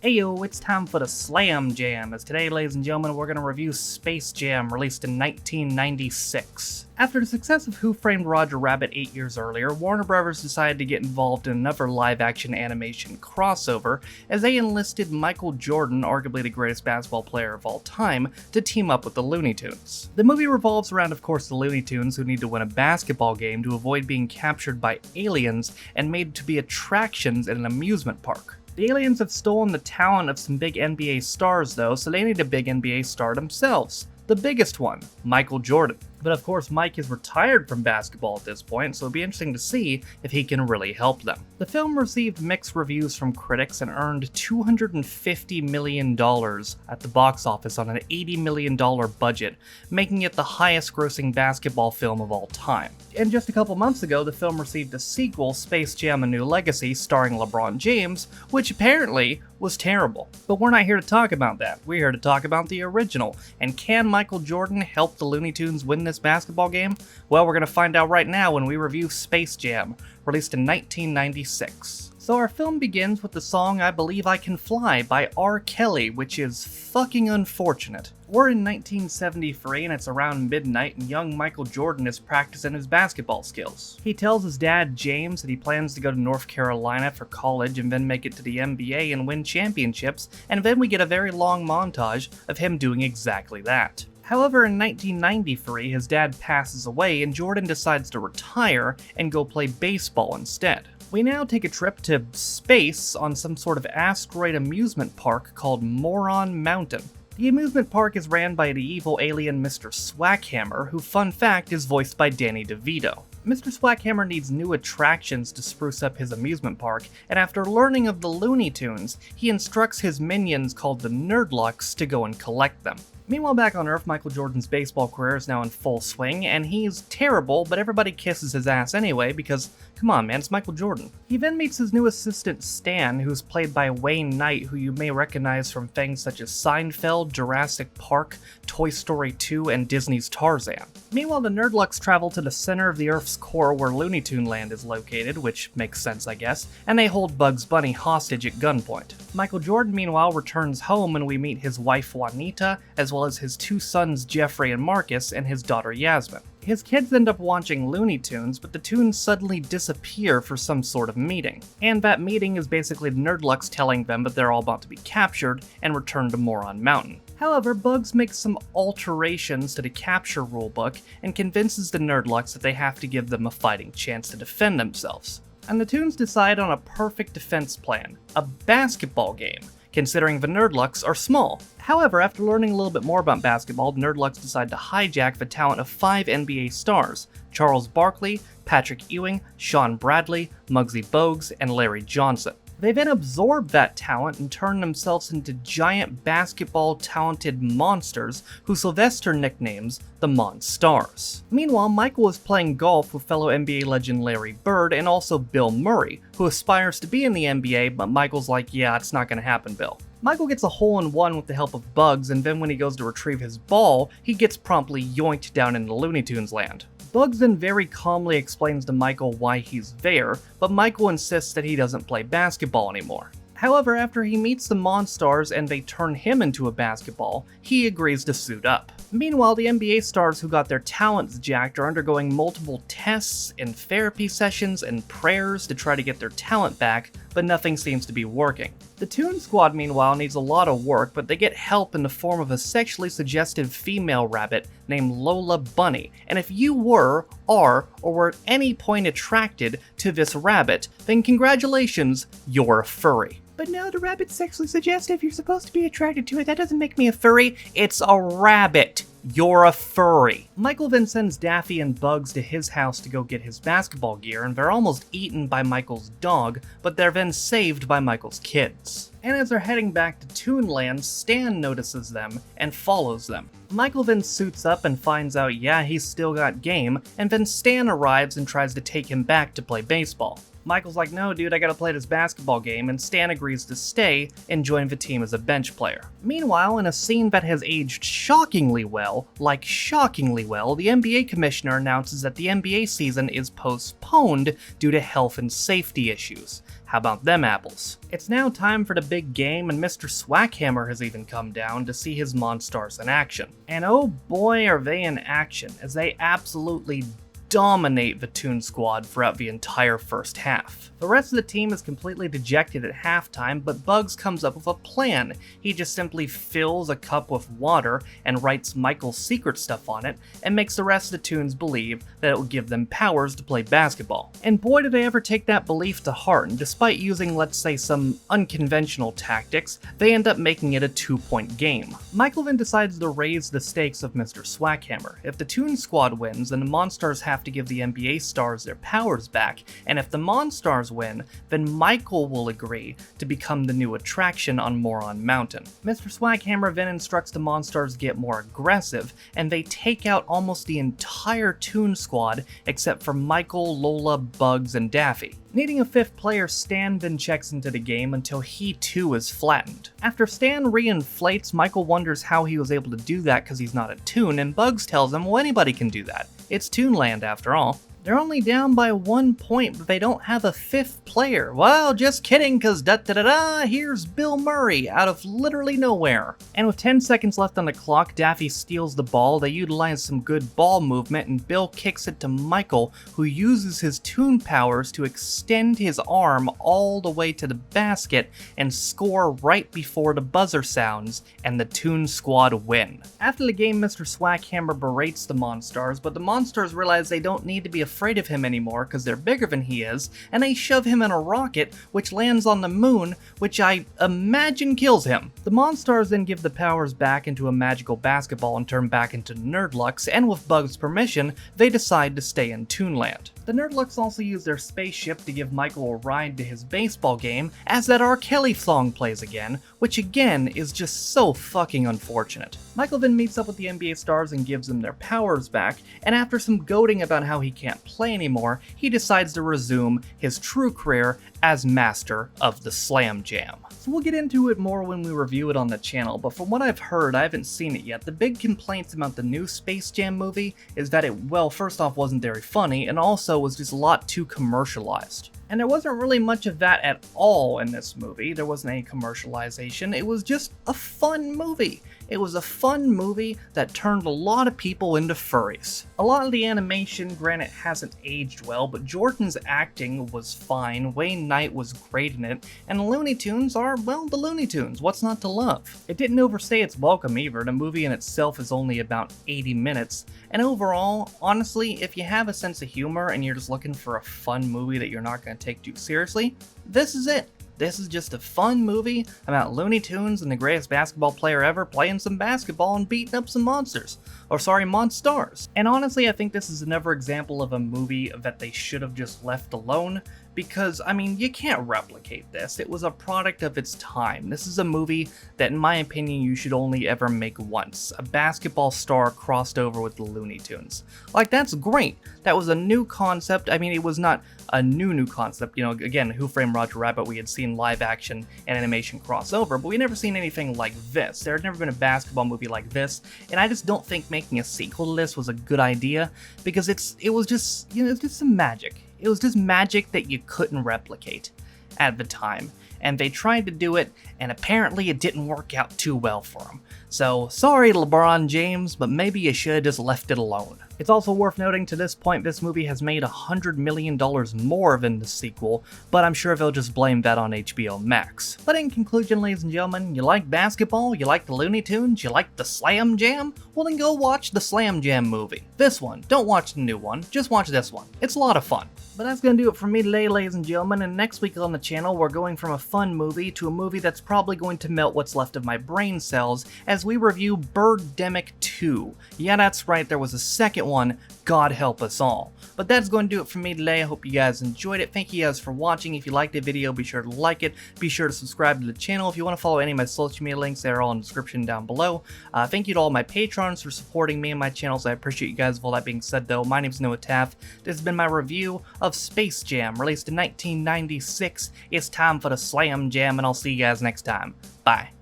Ayo, it's time for the Slam Jam, as today, ladies and gentlemen, we're going to review Space Jam, released in 1996. After the success of Who Framed Roger Rabbit 8 years earlier, Warner Bros. Decided to get involved in another live-action animation crossover, as they enlisted Michael Jordan, arguably the greatest basketball player of all time, to team up with the Looney Tunes. The movie revolves around, of course, the Looney Tunes, who need to win a basketball game to avoid being captured by aliens and made to be attractions at an amusement park. The aliens have stolen the talent of some big NBA stars though, so they need a big NBA star themselves. The biggest one, Michael Jordan. But of course, Mike is retired from basketball at this point, so it'll be interesting to see if he can really help them. The film received mixed reviews from critics and earned $250 million at the box office on an $80 million budget, making it the highest grossing basketball film of all time. And just a couple months ago, the film received a sequel, Space Jam: A New Legacy, starring LeBron James, which apparently was terrible. But we're not here to talk about that. We're here to talk about the original. And can Michael Jordan help the Looney Tunes win this basketball game? Well, we're going to find out right now when we review Space Jam, released in 1996. So our film begins with the song I Believe I Can Fly by R. Kelly, which is fucking unfortunate. We're in 1973 and it's around midnight and young Michael Jordan is practicing his basketball skills. He tells his dad, James, that he plans to go to North Carolina for college and then make it to the NBA and win championships, and then we get a very long montage of him doing exactly that. However, in 1993, his dad passes away and Jordan decides to retire and go play baseball instead. We now take a trip to space on some sort of asteroid amusement park called Moron Mountain. The amusement park is ran by the evil alien Mr. Swackhammer, who, fun fact, is voiced by Danny DeVito. Mr. Swackhammer needs new attractions to spruce up his amusement park, and after learning of the Looney Tunes, he instructs his minions called the Nerdlucks to go and collect them. Meanwhile, back on Earth, Michael Jordan's baseball career is now in full swing, and he's terrible, but everybody kisses his ass anyway because, come on man, it's Michael Jordan. He then meets his new assistant Stan, who's played by Wayne Knight, who you may recognize from things such as Seinfeld, Jurassic Park, Toy Story 2, and Disney's Tarzan. Meanwhile, the Nerdlucks travel to the center of the Earth's core where Looney Tune Land is located, which makes sense I guess, and they hold Bugs Bunny hostage at gunpoint. Michael Jordan, meanwhile, returns home and we meet his wife Juanita, as well as his two sons Jeffrey and Marcus, and his daughter Yasmin. His kids end up watching Looney Tunes, but the Tunes suddenly disappear for some sort of meeting. And that meeting is basically the Nerdlucks telling them that they're all about to be captured and returned to Moron Mountain. However, Bugs makes some alterations to the capture rulebook and convinces the Nerdlucks that they have to give them a fighting chance to defend themselves. And the Tunes decide on a perfect defense plan, a basketball game, considering the Nerdlucks are small. However, after learning a little bit more about basketball, the Nerdlucks decide to hijack the talent of 5 NBA stars: Charles Barkley, Patrick Ewing, Sean Bradley, Muggsy Bogues, and Larry Johnson. They then absorb that talent and turn themselves into giant basketball-talented monsters who Sylvester nicknames the Monstars. Meanwhile, Michael is playing golf with fellow NBA legend Larry Bird and also Bill Murray, who aspires to be in the NBA, but Michael's like, yeah, it's not gonna happen, Bill. Michael gets a hole-in-one with the help of Bugs, and then when he goes to retrieve his ball, he gets promptly yoinked down into Looney Tunes land. Bugs then very calmly explains to Michael why he's there, but Michael insists that he doesn't play basketball anymore. However, after he meets the Monstars and they turn him into a basketball, he agrees to suit up. Meanwhile, the NBA stars who got their talents jacked are undergoing multiple tests and therapy sessions and prayers to try to get their talent back, but nothing seems to be working. The Toon Squad, meanwhile, needs a lot of work, but they get help in the form of a sexually suggestive female rabbit named Lola Bunny, and if you were, are, or were at any point attracted to this rabbit, then congratulations, you're a furry. But no, the rabbit's sexually suggestive, you're supposed to be attracted to it, that doesn't make me a furry, it's a rabbit. You're a furry. Michael then sends Daffy and Bugs to his house to go get his basketball gear, and they're almost eaten by Michael's dog, but they're then saved by Michael's kids. And as they're heading back to Toonland, Stan notices them and follows them. Michael then suits up and finds out, yeah, he's still got game, and then Stan arrives and tries to take him back to play baseball. Michael's like, no dude, I gotta play this basketball game, and Stan agrees to stay and join the team as a bench player. Meanwhile, in a scene that has aged shockingly well, the NBA commissioner announces that the NBA season is postponed due to health and safety issues. How about them apples? It's now time for the big game, and Mr. Swackhammer has even come down to see his Monstars in action. And oh boy are they in action, as they absolutely dominate the Toon Squad throughout the entire first half. The rest of the team is completely dejected at halftime, but Bugs comes up with a plan. He just simply fills a cup with water and writes Michael's secret stuff on it, and makes the rest of the Toons believe that it will give them powers to play basketball. And boy did they ever take that belief to heart, and despite using, let's say, some unconventional tactics, they end up making it a 2-point game. Michael then decides to raise the stakes of Mr. Swackhammer. If the Toon Squad wins, then the Monstars have to give the NBA stars their powers back, and if the Monstars win, then Michael will agree to become the new attraction on Moron Mountain. Mr. Swackhammer then instructs the Monstars to get more aggressive, and they take out almost the entire Toon Squad except for Michael, Lola, Bugs, and Daffy. Needing a fifth player, Stan then checks into the game until he too is flattened. After Stan reinflates, Michael wonders how he was able to do that because he's not a Toon, and Bugs tells him, well, anybody can do that. It's Toonland after all. They're only down by 1 point, but they don't have a fifth player. Well, just kidding, cause here's Bill Murray out of literally nowhere. And with 10 seconds left on the clock, Daffy steals the ball, they utilize some good ball movement, and Bill kicks it to Michael, who uses his Toon powers to extend his arm all the way to the basket and score right before the buzzer sounds, and the Toon Squad win. After the game, Mr. Swackhammer berates the Monstars, but the Monstars realize they don't need to be afraid of him anymore because they're bigger than he is, and they shove him in a rocket which lands on the moon, which I imagine kills him. The Monstars then give the powers back into a magical basketball and turn back into Nerdlucks, and with Bugs' permission, they decide to stay in Toonland. The Nerdlucks also use their spaceship to give Michael a ride to his baseball game, as that R. Kelly song plays again, which again is just so fucking unfortunate. Michael then meets up with the NBA stars and gives them their powers back, and after some goading about how he can't play anymore, he decides to resume his true career as master of the Slam Jam. So we'll get into it more when we review it on the channel, but from what I've heard, I haven't seen it yet, the big complaints about the new Space Jam movie is that it, well, first off wasn't very funny, and also was just a lot too commercialized. And there wasn't really much of that at all in this movie. There wasn't any commercialization. It was just a fun movie. It was a fun movie that turned a lot of people into furries. A lot of the animation, granted, hasn't aged well, but Jordan's acting was fine, Wayne Knight was great in it, and the Looney Tunes are, well, the Looney Tunes. What's not to love? It didn't overstay its welcome either. The movie in itself is only about 80 minutes, and overall, honestly, if you have a sense of humor and you're just looking for a fun movie that you're not going to take too seriously, this is it. This is just a fun movie about Looney Tunes and the greatest basketball player ever playing some basketball and beating up some monsters. Or sorry, Monstars. And honestly, I think this is another example of a movie that they should have just left alone, because, I mean, you can't replicate this. It was a product of its time. This is a movie that, in my opinion, you should only ever make once. A basketball star crossed over with the Looney Tunes. Like, that's great. That was a new concept. I mean, it was not a new concept. You know, again, Who Framed Roger Rabbit, we had seen live action and animation crossover, but we never seen anything like this. There had never been a basketball movie like this, and I just don't think making a sequel to this was a good idea, because it was just, you know, it's just some magic. It was just magic that you couldn't replicate at the time, and they tried to do it, and apparently it didn't work out too well for them. So, sorry LeBron James, but maybe you should have just left it alone. It's also worth noting to this point this movie has made $100 million more than the sequel, but I'm sure they'll just blame that on HBO Max. But in conclusion, ladies and gentlemen, you like basketball, you like the Looney Tunes, you like the Slam Jam? Well then go watch the Slam Jam movie. This one. Don't watch the new one, just watch this one. It's a lot of fun. But that's gonna do it for me today, ladies and gentlemen, and next week on the channel we're going from a fun movie to a movie that's probably going to melt what's left of my brain cells as we review Birdemic 2. Yeah, that's right, there was a second one, God help us all. But that's going to do it for me today. I hope you guys enjoyed it. Thank you guys for watching. If you liked the video, be sure to like it. Be sure to subscribe to the channel. If you want to follow any of my social media links, they're all in the description down below. Thank you to all my patrons for supporting me and my channels. I appreciate you guys. With all that being said, though, my name is Noah Taff. This has been my review of Space Jam, released in 1996. It's time for the Slam Jam, and I'll see you guys next time. Bye.